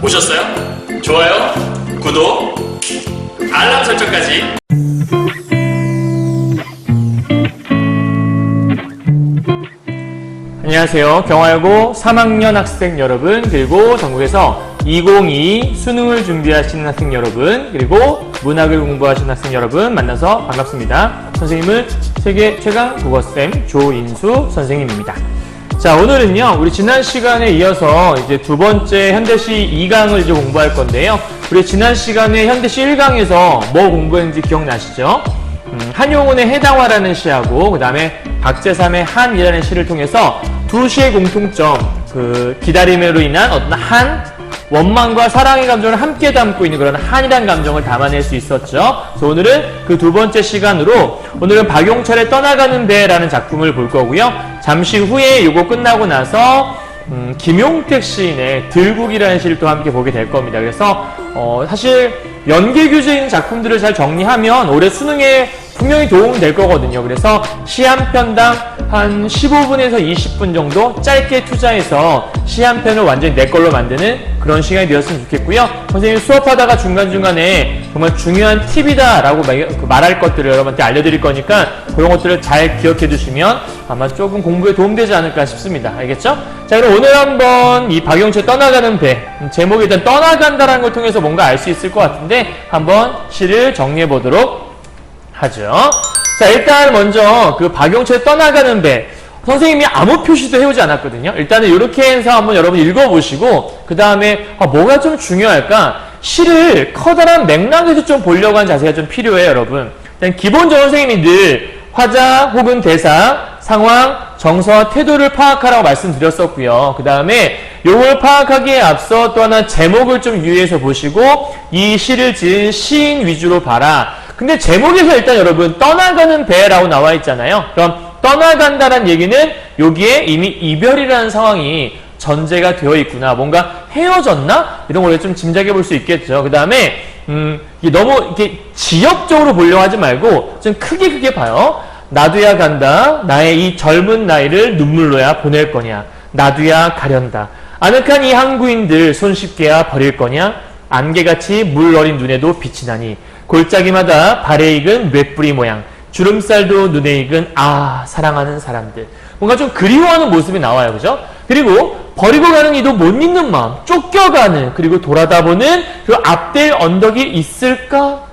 보셨어요? 좋아요, 구독, 알람 설정까지. 안녕하세요. 경화여고 3학년 학생 여러분, 그리고 전국에서 2022 수능을 준비하시는 학생 여러분, 그리고 문학을 공부하시는 학생 여러분 만나서 반갑습니다. 선생님은 세계 최강 국어쌤 조인수 선생님입니다. 자, 오늘은요, 우리 지난 시간에 이어서 이제 두 번째 현대시 2강을 이제 공부할 건데요. 우리 지난 시간에 현대시 1강에서 뭐 공부했는지 기억나시죠? 한용운의 해당화라는 시하고, 그 다음에 박재삼의 한이라는 시를 통해서 두 시의 공통점, 기다림으로 인한 어떤 원망과 사랑의 감정을 함께 담고 있는 그런 한이라는 감정을 담아낼 수 있었죠. 그래서 오늘은 그 두 번째 시간으로, 오늘은 박용철의 떠나가는 배라는 작품을 볼 거고요. 잠시 후에 요거 끝나고 나서 김용택 시인의 들국이라는 시를 또 함께 보게 될 겁니다. 그래서 사실 연계 규제인 작품들을 잘 정리하면 올해 수능에 분명히 도움이 될 거거든요. 그래서 시 한 편당 한 15분에서 20분 정도 짧게 투자해서 시 한 편을 완전히 내 걸로 만드는 그런 시간이 되었으면 좋겠고요. 선생님이 수업하다가 중간중간에 정말 중요한 팁이다 라고 말할 것들을 여러분한테 알려드릴 거니까 그런 것들을 잘 기억해 두시면 아마 조금 공부에 도움되지 않을까 싶습니다. 알겠죠? 자, 그럼 오늘 한번 이 박용철 떠나가는 배, 제목이 일단 떠나간다라는 걸 통해서 뭔가 알 수 있을 것 같은데 한번 시를 정리해 보도록 하죠. 자, 일단 먼저 그 박용철 떠나가는 배, 선생님이 아무 표시도 해오지 않았거든요. 일단은 이렇게 해서 한번 여러분 읽어보시고 그 다음에 뭐가 좀 중요할까? 시를 커다란 맥락에서 좀 보려고 하는 자세가 좀 필요해요, 여러분. 일단 기본적으로 선생님이 늘 화자 혹은 대사, 상황, 정서와 태도를 파악하라고 말씀드렸었고요. 그 다음에 요걸 파악하기에 앞서 또 하나 제목을 좀 유의해서 보시고 이 시를 지은 시인 위주로 봐라. 근데 제목에서 일단 여러분 떠나가는 배라고 나와 있잖아요. 그럼 떠나간다는 얘기는 여기에 이미 이별이라는 상황이 전제가 되어 있구나. 뭔가 헤어졌나? 이런 걸 좀 짐작해 볼 수 있겠죠. 그 다음에 너무 이렇게 지역적으로 보려고 하지 말고 좀 크게 봐요. 나도야 간다. 나의 이 젊은 나이를 눈물로야 보낼 거냐. 나도야 가련다. 아늑한 이 항구인들 손쉽게야 버릴 거냐. 안개같이 물 어린 눈에도 빛이 나니 골짜기마다 발에 익은 맷뿌리 모양, 주름살도 눈에 익은 사랑하는 사람들. 뭔가 좀 그리워하는 모습이 나와요. 그죠? 그리고 버리고 가는 이도 못 잊는 마음, 쫓겨가는, 그리고 돌아다 보는 그 앞될 언덕이 있을까?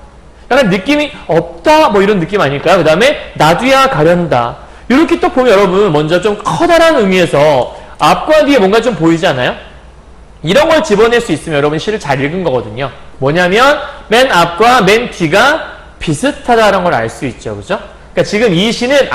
약간 느낌이 없다, 뭐 이런 느낌 아닐까요? 그 다음에 나도야 가련다. 이렇게 또 보면 여러분 먼저 좀 커다란 의미에서 앞과 뒤에 뭔가 좀 보이지 않아요? 이런 걸 집어낼 수 있으면 여러분 시를 잘 읽은 거거든요. 뭐냐면 맨 앞과 맨 뒤가 비슷하다는 걸 알 수 있죠. 그죠? 그러니까 지금 이 시는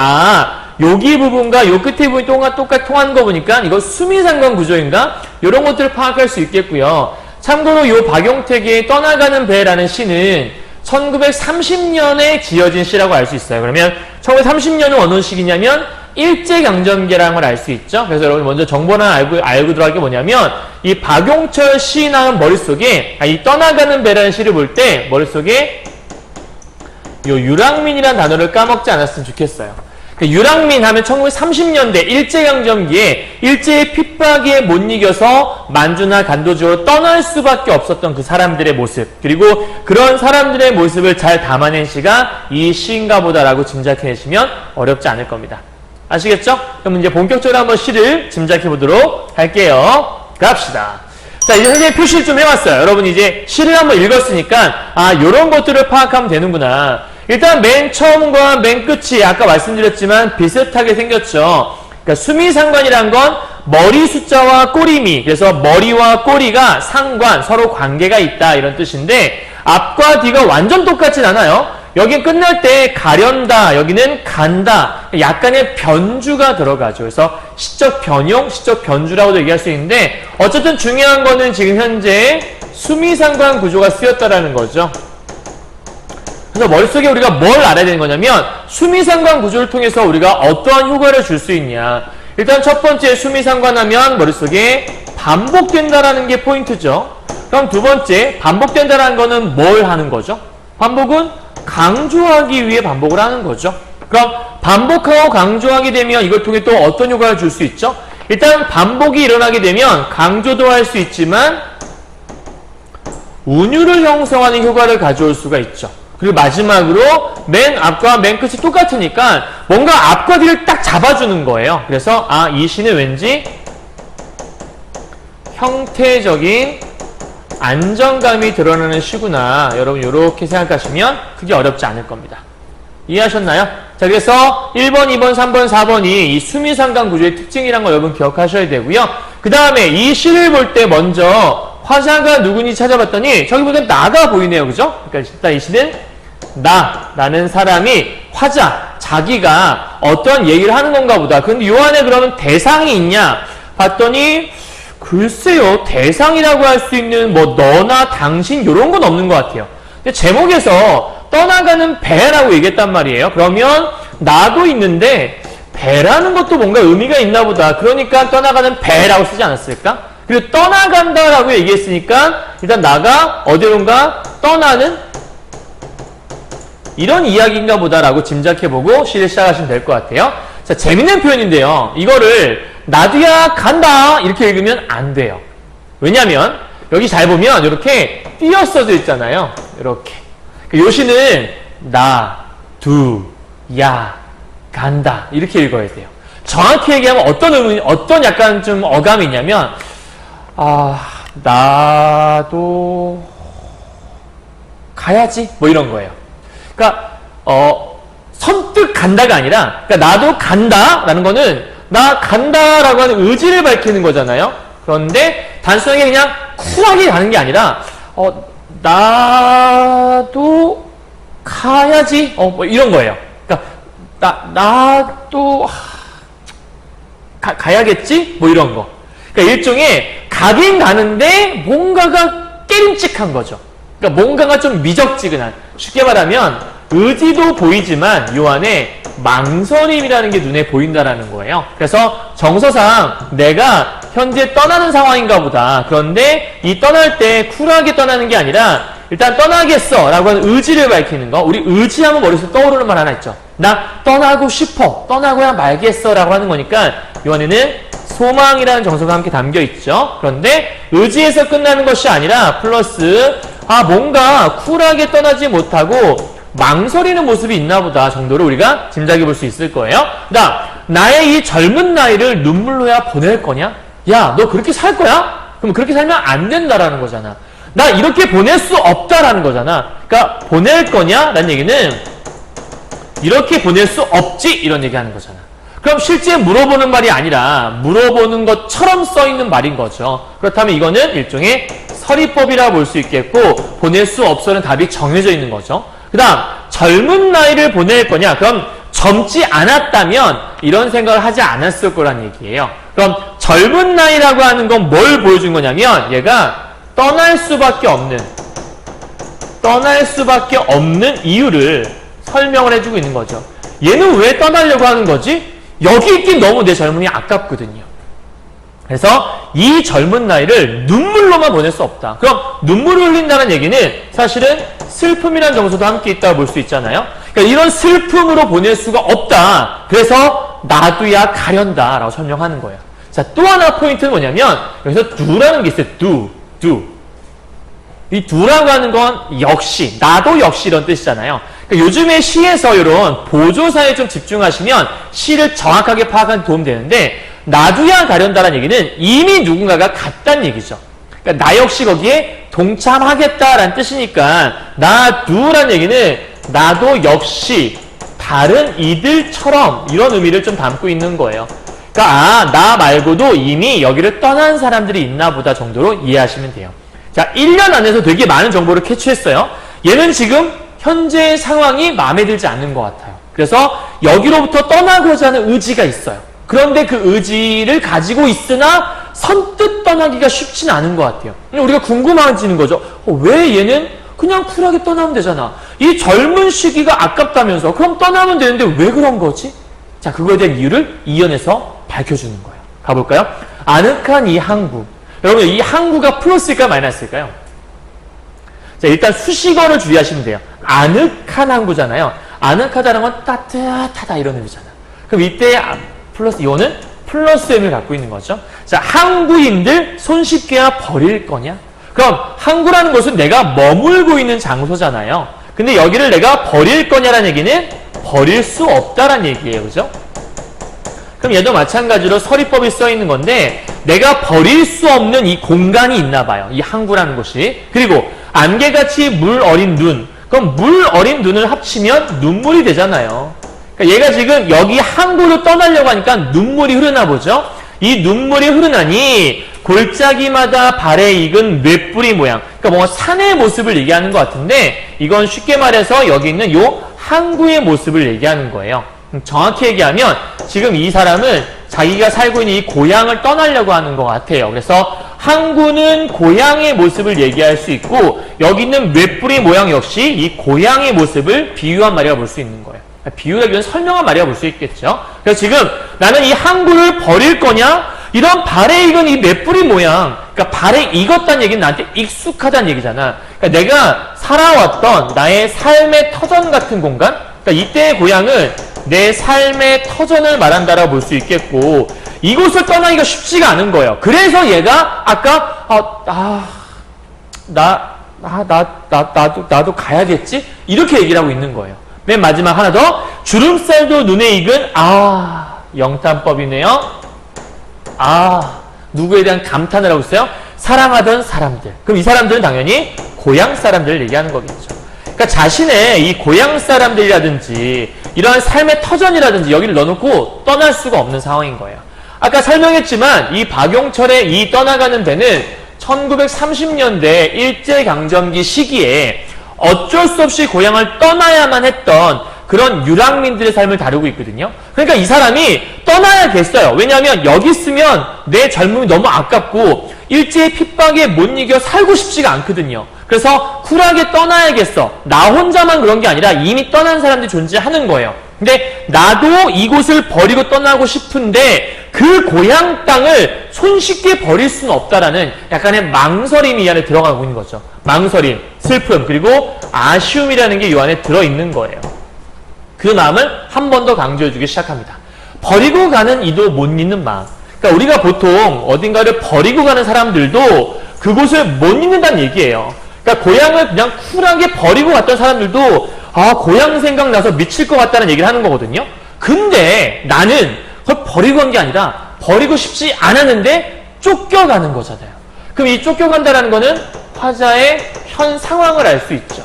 여기 부분과 요 끝에 부분이 똑같이 통하는 거 보니까 이거 수미상관 구조인가? 이런 것들을 파악할 수 있겠고요. 참고로 요 박용택의 떠나가는 배라는 시는 1930년에 지어진 시라고 알 수 있어요. 그러면 1930년은 어느 시기냐면 일제강점기라는 걸 알 수 있죠. 그래서 여러분 먼저 정보나 알고 들어갈 게 뭐냐면 이 박용철 시인하는 머릿속에 이 떠나가는 배라는 시를 볼 때 머릿속에 요 유랑민이라는 단어를 까먹지 않았으면 좋겠어요. 유랑민 하면 1930년대 일제강점기에 일제의 핍박에 못 이겨서 만주나 간도지로 떠날 수밖에 없었던 그 사람들의 모습, 그리고 그런 사람들의 모습을 잘 담아낸 시가 이 시인가 보다라고 짐작해내시면 어렵지 않을 겁니다. 아시겠죠? 그럼 이제 본격적으로 한번 시를 짐작해 보도록 할게요. 갑시다. 자, 이제 선생님 표시를 좀 해왔어요. 여러분 이제 시를 한번 읽었으니까 요런 것들을 파악하면 되는구나. 일단 맨 처음과 맨 끝이 아까 말씀드렸지만 비슷하게 생겼죠. 그러니까 수미상관이란 건 머리 숫자와 꼬리미, 그래서 머리와 꼬리가 상관, 서로 관계가 있다 이런 뜻인데 앞과 뒤가 완전 똑같진 않아요. 여기 끝날 때 가련다, 여기는 간다. 약간의 변주가 들어가죠. 그래서 시적 변용, 시적 변주라고도 얘기할 수 있는데 어쨌든 중요한 거는 지금 현재 수미상관 구조가 쓰였다라는 거죠. 그래서 머릿속에 우리가 뭘 알아야 되는 거냐면 수미상관 구조를 통해서 우리가 어떠한 효과를 줄 수 있냐. 일단 첫 번째 수미상관하면 머릿속에 반복된다라는 게 포인트죠. 그럼 두 번째 반복된다라는 거는 뭘 하는 거죠? 반복은 강조하기 위해 반복을 하는 거죠. 그럼 반복하고 강조하게 되면 이걸 통해 또 어떤 효과를 줄 수 있죠? 일단 반복이 일어나게 되면 강조도 할 수 있지만 운율을 형성하는 효과를 가져올 수가 있죠. 그리고 마지막으로 맨 앞과 맨 끝이 똑같으니까 뭔가 앞과 뒤를 딱 잡아주는 거예요. 그래서 이 시는 왠지 형태적인 안정감이 드러나는 시구나. 여러분 이렇게 생각하시면 크게 어렵지 않을 겁니다. 이해하셨나요? 자, 그래서 1번, 2번, 3번, 4번이 이 수미상관 구조의 특징이란 거 여러분 기억하셔야 되고요. 그 다음에 이 시를 볼 때 먼저 화자가 누구니 찾아봤더니 저기 보면 나가 보이네요. 그죠? 그러니까 일단 이 시는 나라는 사람이 화자, 자기가 어떤 얘기를 하는 건가 보다. 그런데 요 안에 그러면 대상이 있냐? 봤더니 글쎄요. 대상이라고 할 수 있는 뭐 너나 당신 이런 건 없는 것 같아요. 근데 제목에서 떠나가는 배라고 얘기했단 말이에요. 그러면 나도 있는데 배라는 것도 뭔가 의미가 있나 보다. 그러니까 떠나가는 배라고 쓰지 않았을까? 그리고 떠나간다라고 얘기했으니까 일단 나가 어디론가 떠나는 이런 이야기인가 보다라고 짐작해보고 시를 시작하시면 될 것 같아요. 자, 재밌는 표현인데요. 이거를 나도야 간다 이렇게 읽으면 안 돼요. 왜냐면 여기 잘 보면 이렇게 띄어 써져 있잖아요. 이렇게. 요시는 나, 두, 야, 간다 이렇게 읽어야 돼요. 정확히 얘기하면 어떤 약간 좀 어감이 있냐면 나도 가야지 뭐 이런 거예요. 그러니까 선뜻 간다가 아니라 그러니까 나도 간다라는 거는 나 간다라고 하는 의지를 밝히는 거잖아요. 그런데 단순하게 그냥 쿨하게 가는 게 아니라 나도 가야지 뭐 이런 거예요. 그러니까 나도 가야겠지 뭐 이런 거. 그러니까 일종의 가긴 가는데 뭔가가 깨림칙한 거죠. 그러니까 뭔가가 좀 미적지근한. 쉽게 말하면 의지도 보이지만 요 안에 망설임이라는 게 눈에 보인다라는 거예요. 그래서 정서상 내가 현재 떠나는 상황인가 보다. 그런데 이 떠날 때 쿨하게 떠나는 게 아니라 일단 떠나겠어 라고 하는 의지를 밝히는 거. 우리 의지하면 머릿속에 떠오르는 말 하나 있죠. 나 떠나고 싶어. 떠나고야 말겠어 라고 하는 거니까 요 안에는 소망이라는 정서가 함께 담겨 있죠. 그런데 의지에서 끝나는 것이 아니라 플러스 뭔가 쿨하게 떠나지 못하고 망설이는 모습이 있나 보다 정도로 우리가 짐작해 볼 수 있을 거예요. 나의 이 젊은 나이를 눈물로야 보낼 거냐? 야, 너 그렇게 살 거야? 그럼 그렇게 살면 안 된다라는 거잖아. 나 이렇게 보낼 수 없다라는 거잖아. 그러니까 보낼 거냐? 라는 얘기는 이렇게 보낼 수 없지 이런 얘기하는 거잖아. 그럼 실제 물어보는 말이 아니라 물어보는 것처럼 써있는 말인 거죠. 그렇다면 이거는 일종의 서리법이라 볼 수 있겠고 보낼 수 없어는 답이 정해져 있는 거죠. 그 다음 젊은 나이를 보낼 거냐? 그럼 젊지 않았다면 이런 생각을 하지 않았을 거란 얘기예요. 그럼 젊은 나이라고 하는 건 뭘 보여준 거냐면 얘가 떠날 수밖에 없는 이유를 설명을 해주고 있는 거죠. 얘는 왜 떠나려고 하는 거지? 여기 있긴 너무 내 젊음이 아깝거든요. 그래서 이 젊은 나이를 눈물로만 보낼 수 없다. 그럼 눈물을 흘린다는 얘기는 사실은 슬픔이라는 정서도 함께 있다고 볼 수 있잖아요. 그러니까 이런 슬픔으로 보낼 수가 없다. 그래서 나도야 가련다 라고 설명하는 거예요. 자, 또 하나 포인트는 뭐냐면 여기서 do라는 게 있어요. do. 이 do라고 하는 건 역시, 나도 역시 이런 뜻이잖아요. 그러니까 요즘에 시에서 이런 보조사에 좀 집중하시면 시를 정확하게 파악하는 데 도움 되는데 나도야 가련다라는 얘기는 이미 누군가가 갔다는 얘기죠. 그러니까 나 역시 거기에 동참하겠다라는 뜻이니까 나도라는 얘기는 나도 역시 다른 이들처럼 이런 의미를 좀 담고 있는 거예요. 그러니까 나 말고도 이미 여기를 떠난 사람들이 있나 보다 정도로 이해하시면 돼요. 자, 1년 안에서 되게 많은 정보를 캐치했어요. 얘는 지금 현재의 상황이 마음에 들지 않는 것 같아요. 그래서 여기로부터 떠나고자 하는 의지가 있어요. 그런데 그 의지를 가지고 있으나 선뜻 떠나기가 쉽지는 않은 것 같아요. 우리가 궁금해지는 거죠. 왜 얘는 그냥 쿨하게 떠나면 되잖아. 이 젊은 시기가 아깝다면서 그럼 떠나면 되는데 왜 그런 거지? 자, 그거에 대한 이유를 이연에서 밝혀주는 거예요. 가볼까요? 아늑한 이 항구. 여러분, 이 항구가 플러스일까요? 마이너스일까요? 자, 일단 수식어를 주의하시면 돼요. 아늑한 항구잖아요. 아늑하다는 건 따뜻하다 이런 의미잖아요. 그럼 이때 플러스, 이거는 플러스 의미를 갖고 있는 거죠. 자, 항구인들 손쉽게야 버릴 거냐? 그럼 항구라는 곳은 내가 머물고 있는 장소잖아요. 근데 여기를 내가 버릴 거냐라는 얘기는 버릴 수 없다라는 얘기예요. 그죠? 그럼 얘도 마찬가지로 서리법이 써 있는 건데 내가 버릴 수 없는 이 공간이 있나 봐요. 이 항구라는 곳이. 그리고 안개같이 물 어린 눈. 그럼 물 어린 눈을 합치면 눈물이 되잖아요. 그러니까 얘가 지금 여기 항구로 떠나려고 하니까 눈물이 흐르나 보죠. 이 눈물이 흐르나니 골짜기마다 발에 익은 맷뿌리 모양. 그러니까 뭔가 산의 모습을 얘기하는 것 같은데 이건 쉽게 말해서 여기 있는 요 항구의 모습을 얘기하는 거예요. 정확히 얘기하면 지금 이 사람은 자기가 살고 있는 이 고향을 떠나려고 하는 것 같아요. 그래서 항구는 고향의 모습을 얘기할 수 있고 여기 있는 맷뿌리 모양 역시 이 고향의 모습을 비유한 말이라고 볼 수 있는 거예요. 비유라기보다는 설명한 말이라고 볼 수 있겠죠. 그래서 지금 나는 이 항구를 버릴 거냐? 이런 발에 익은 이 맷뿌리 모양, 그러니까 발에 익었다는 얘기는 나한테 익숙하다는 얘기잖아. 그러니까 내가 살아왔던 나의 삶의 터전 같은 공간? 그러니까 이때의 고향은 내 삶의 터전을 말한다라고 볼 수 있겠고 이곳을 떠나기가 쉽지가 않은 거예요. 그래서 얘가 아까 나도 가야겠지? 이렇게 얘기를 하고 있는 거예요. 맨 마지막 하나 더. 주름살도 눈에 익은 영탄법이네요. 누구에 대한 감탄을 하고 있어요? 사랑하던 사람들. 그럼 이 사람들은 당연히 고향 사람들을 얘기하는 거겠죠. 그러니까 자신의 이 고향 사람들이라든지 이러한 삶의 터전이라든지 여기를 넣어놓고 떠날 수가 없는 상황인 거예요. 아까 설명했지만 이 박용철의 이 떠나가는 배는 1930년대 일제강점기 시기에 어쩔 수 없이 고향을 떠나야만 했던 그런 유랑민들의 삶을 다루고 있거든요. 그러니까 이 사람이 떠나야겠어요. 왜냐하면 여기 있으면 내 젊음이 너무 아깝고 일제의 핍박에 못 이겨 살고 싶지가 않거든요. 그래서 쿨하게 떠나야겠어. 나 혼자만 그런 게 아니라 이미 떠난 사람들이 존재하는 거예요. 근데 나도 이곳을 버리고 떠나고 싶은데 그 고향 땅을 손쉽게 버릴 수는 없다라는 약간의 망설임이 이 안에 들어가고 있는 거죠. 망설임, 슬픔, 그리고 아쉬움이라는 게 이 안에 들어있는 거예요. 그 마음을 한 번 더 강조해주기 시작합니다. 버리고 가는 이도 못 잊는 마음. 그러니까 우리가 보통 어딘가를 버리고 가는 사람들도 그곳을 못 잊는다는 얘기예요. 그러니까 고향을 그냥 쿨하게 버리고 갔던 사람들도 고향 생각나서 미칠 것 같다는 얘기를 하는 거거든요. 근데 나는 그걸 버리고 간 게 아니라 버리고 싶지 않았는데 쫓겨가는 거잖아요. 그럼 이 쫓겨간다는 거는 화자의 현 상황을 알 수 있죠.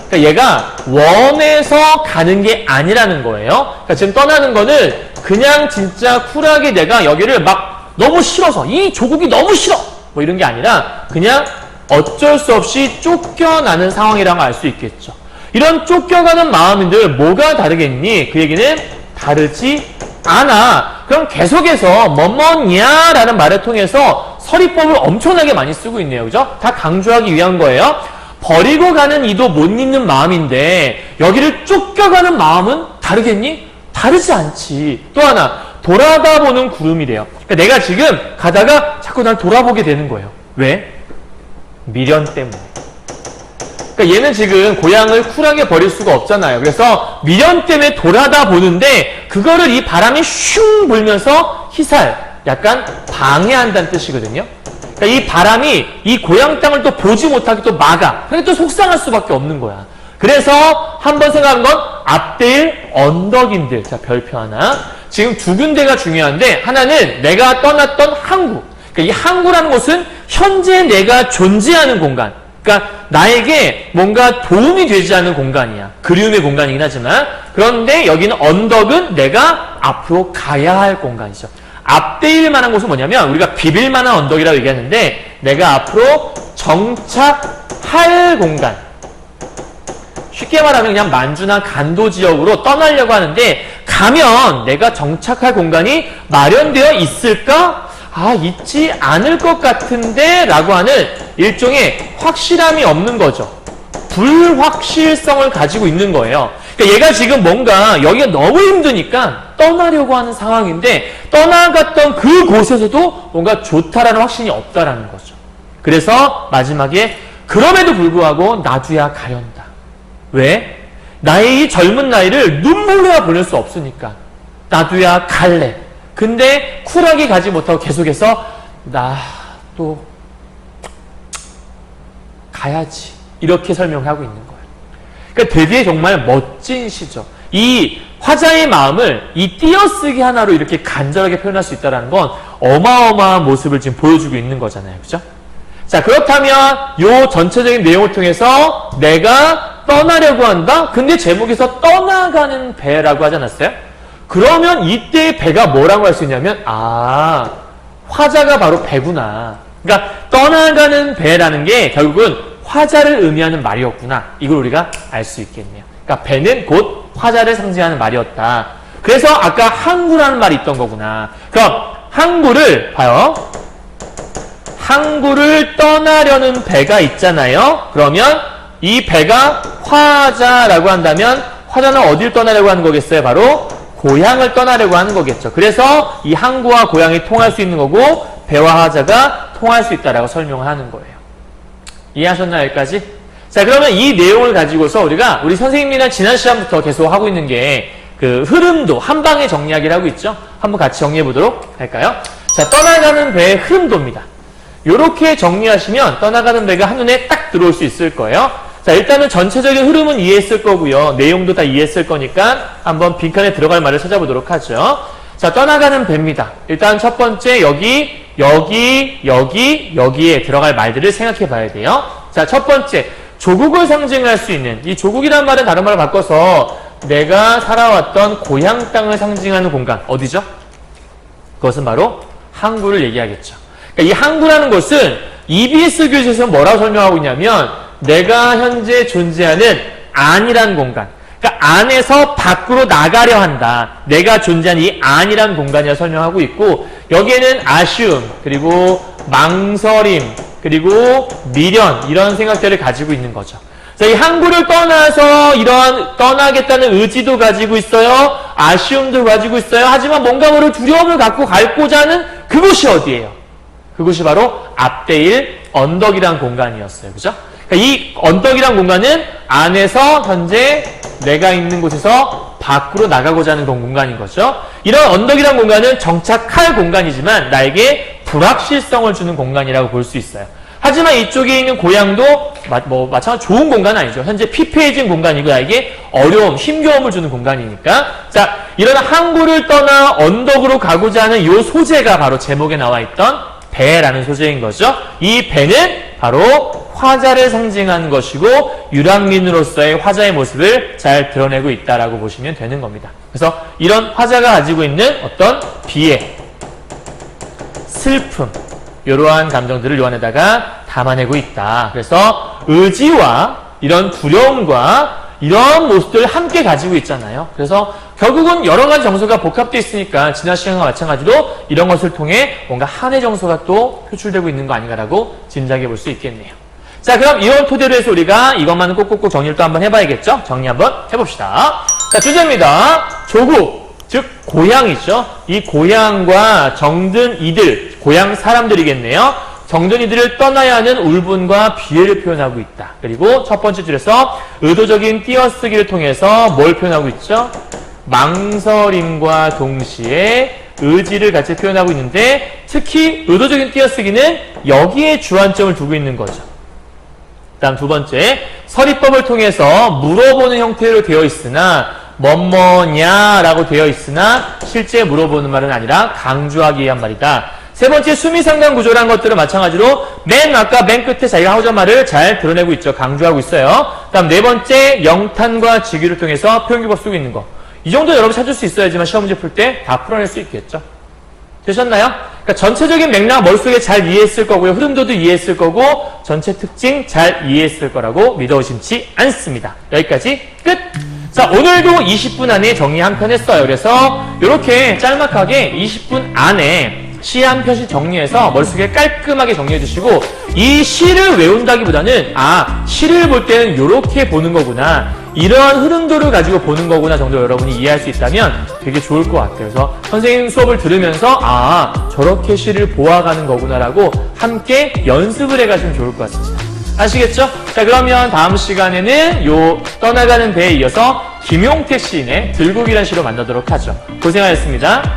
그러니까 얘가 원해서 가는 게 아니라는 거예요. 그러니까 지금 떠나는 거는 그냥 진짜 쿨하게 내가 여기를 막 너무 싫어서 이 조국이 너무 싫어 뭐 이런 게 아니라 그냥 어쩔 수 없이 쫓겨나는 상황이라고 알 수 있겠죠. 이런 쫓겨가는 마음인들 뭐가 다르겠니? 그 얘기는 다르지 않아. 그럼 계속해서 뭐뭐냐 라는 말을 통해서 서리법을 엄청나게 많이 쓰고 있네요. 그죠? 다 강조하기 위한 거예요. 버리고 가는 이도 못 잊는 마음인데 여기를 쫓겨가는 마음은 다르겠니? 다르지 않지. 또 하나 돌아다 보는 구름이래요. 그러니까 내가 지금 가다가 자꾸 날 돌아보게 되는 거예요. 왜? 미련 때문에. 그러니까 얘는 지금 고향을 쿨하게 버릴 수가 없잖아요. 그래서 미련 때문에 돌아다 보는데 그거를 이 바람이 슝 불면서 희살, 약간 방해한다는 뜻이거든요. 그러니까 이 바람이 이 고향 땅을 또 보지 못하게 또 막아. 그러니까 또 속상할 수밖에 없는 거야. 그래서 한번 생각한 건 앞대일 언덕인들. 자, 별표 하나. 지금 두 군데가 중요한데 하나는 내가 떠났던 항구. 그러니까 이 항구라는 곳은 현재 내가 존재하는 공간. 그러니까 나에게 뭔가 도움이 되지 않는 공간이야. 그리움의 공간이긴 하지만 그런데 여기는 언덕은 내가 앞으로 가야 할 공간이죠. 앞대일 만한 곳은 뭐냐면 우리가 비빌 만한 언덕이라고 얘기하는데 내가 앞으로 정착할 공간. 쉽게 말하면 그냥 만주나 간도 지역으로 떠나려고 하는데 가면 내가 정착할 공간이 마련되어 있을까? 있지 않을 것 같은데 라고 하는 일종의 확실함이 없는 거죠. 불확실성을 가지고 있는 거예요. 그러니까 얘가 지금 뭔가 여기가 너무 힘드니까 떠나려고 하는 상황인데 떠나갔던 그 곳에서도 뭔가 좋다라는 확신이 없다라는 거죠. 그래서 마지막에 그럼에도 불구하고 나도야 가련다. 왜? 나의 이 젊은 나이를 눈물로야 보낼 수 없으니까 나도야 갈래. 근데 쿨하게 가지 못하고 계속해서 나도 가야지. 이렇게 설명하고 있는 거예요. 그러니까 되게 정말 멋진 시죠. 이 화자의 마음을 이 띄어쓰기 하나로 이렇게 간절하게 표현할 수 있다는 건 어마어마한 모습을 지금 보여주고 있는 거잖아요. 그죠? 자, 그렇다면 요 전체적인 내용을 통해서 내가 떠나려고 한다? 근데 제목에서 떠나가는 배라고 하지 않았어요? 그러면 이때 배가 뭐라고 할 수 있냐면 아, 화자가 바로 배구나. 그러니까 떠나가는 배라는 게 결국은 화자를 의미하는 말이었구나. 이걸 우리가 알 수 있겠네요. 그러니까 배는 곧 화자를 상징하는 말이었다. 그래서 아까 항구라는 말이 있던 거구나. 그럼 항구를 봐요. 항구를 떠나려는 배가 있잖아요. 그러면 이 배가 화자라고 한다면 화자는 어딜 떠나려고 하는 거겠어요? 바로 고향을 떠나려고 하는 거겠죠. 그래서 이 항구와 고향이 통할 수 있는 거고 배와 화자가 통할 수 있다라고 설명을 하는 거예요. 이해하셨나요? 여기까지? 자, 그러면 이 내용을 가지고서 우리가 우리 선생님이랑 지난 시간부터 계속 하고 있는 게 그 흐름도 한 방에 정리하기를 하고 있죠. 한번 같이 정리해 보도록 할까요? 자, 떠나가는 배의 흐름도입니다. 요렇게 정리하시면 떠나가는 배가 한눈에 딱 들어올 수 있을 거예요. 자, 일단은 전체적인 흐름은 이해했을 거고요. 내용도 다 이해했을 거니까 한번 빈칸에 들어갈 말을 찾아보도록 하죠. 자, 떠나가는 배입니다. 일단 첫 번째 여기에 들어갈 말들을 생각해 봐야 돼요. 자, 첫 번째 조국을 상징할 수 있는 이 조국이란 말은 다른 말로 바꿔서 내가 살아왔던 고향 땅을 상징하는 공간 어디죠? 그것은 바로 항구를 얘기하겠죠. 그러니까 이 항구라는 것은 EBS 교재에서 뭐라고 설명하고 있냐면 내가 현재 존재하는 안이란 공간, 그러니까 안에서 밖으로 나가려 한다. 내가 존재하는 이 안이란 공간이라 설명하고 있고 여기에는 아쉬움, 그리고 망설임, 그리고 미련 이런 생각들을 가지고 있는 거죠. 자, 이 항구를 떠나서 이런 떠나겠다는 의지도 가지고 있어요. 아쉬움도 가지고 있어요. 하지만 뭔가 모를 두려움을 갖고 갈고자 하는 그곳이 어디예요? 그곳이 바로 앞데일 언덕이란 공간이었어요. 그죠? 그러니까 이 언덕이란 공간은 안에서 현재 내가 있는 곳에서 밖으로 나가고자 하는 그런 공간인 거죠. 이런 언덕이란 공간은 정착할 공간이지만 나에게 불확실성을 주는 공간이라고 볼 수 있어요. 하지만 이쪽에 있는 고향도 마찬가지로 좋은 공간은 아니죠. 현재 피폐해진 공간이고 나에게 어려움, 힘겨움을 주는 공간이니까. 자, 이런 항구를 떠나 언덕으로 가고자 하는 이 소재가 바로 제목에 나와 있던 배라는 소재인 거죠. 이 배는 바로 화자를 상징하는 것이고 유랑민으로서의 화자의 모습을 잘 드러내고 있다라고 보시면 되는 겁니다. 그래서 이런 화자가 가지고 있는 어떤 비애, 슬픔, 이러한 감정들을 요 안에다가 담아내고 있다. 그래서 의지와 이런 두려움과 이런 모습들을 함께 가지고 있잖아요. 그래서 결국은 여러 가지 정서가 복합되어 있으니까 지난 시간과 마찬가지로 이런 것을 통해 뭔가 한의 정서가 또 표출되고 있는 거 아닌가라고 짐작해 볼 수 있겠네요. 자, 그럼 이런 토대로 해서 우리가 이것만은 꼭꼭꼭 정리를 또 한번 해봐야겠죠? 정리 한번 해봅시다. 자, 주제입니다. 조국, 즉 고향이죠. 이 고향과 정든 이들, 고향 사람들이겠네요. 정든 이들을 떠나야 하는 울분과 비애를 표현하고 있다. 그리고 첫 번째 줄에서 의도적인 띄어쓰기를 통해서 뭘 표현하고 있죠? 망설임과 동시에 의지를 같이 표현하고 있는데 특히 의도적인 띄어쓰기는 여기에 주안점을 두고 있는 거죠. 다음 두 번째, 서리법을 통해서 물어보는 형태로 되어 있으나 뭐뭐냐라고 되어 있으나 실제 물어보는 말은 아니라 강조하기 위한 말이다. 세 번째, 수미상관 구조라는 것들은 마찬가지로 맨 끝에 자기가 하고자 하는 말을 잘 드러내고 있죠. 강조하고 있어요. 다음 네 번째, 영탄과 직유를 통해서 표현기법 쓰고 있는 거. 이 정도 여러분 찾을 수 있어야지만 시험 문제 풀 때 다 풀어낼 수 있겠죠. 되셨나요? 그러니까 전체적인 맥락 머릿속에 잘 이해했을 거고요. 흐름도도 이해했을 거고 전체 특징 잘 이해했을 거라고 믿어 의심치 않습니다. 여기까지 끝! 자, 오늘도 20분 안에 정리 한 편 했어요. 그래서 이렇게 짤막하게 20분 안에 시 한 편씩 정리해서 머릿속에 깔끔하게 정리해 주시고 이 시를 외운다기보다는 시를 볼 때는 이렇게 보는 거구나, 이러한 흐름도를 가지고 보는 거구나 정도 여러분이 이해할 수 있다면 되게 좋을 것 같아요. 그래서 선생님 수업을 들으면서 저렇게 시를 보아가는 거구나라고 함께 연습을 해가시면 좋을 것 같습니다. 아시겠죠? 자, 그러면 다음 시간에는 요 떠나가는 배에 이어서 김용택 시인의 들국이라는 시로 만나도록 하죠. 고생하셨습니다.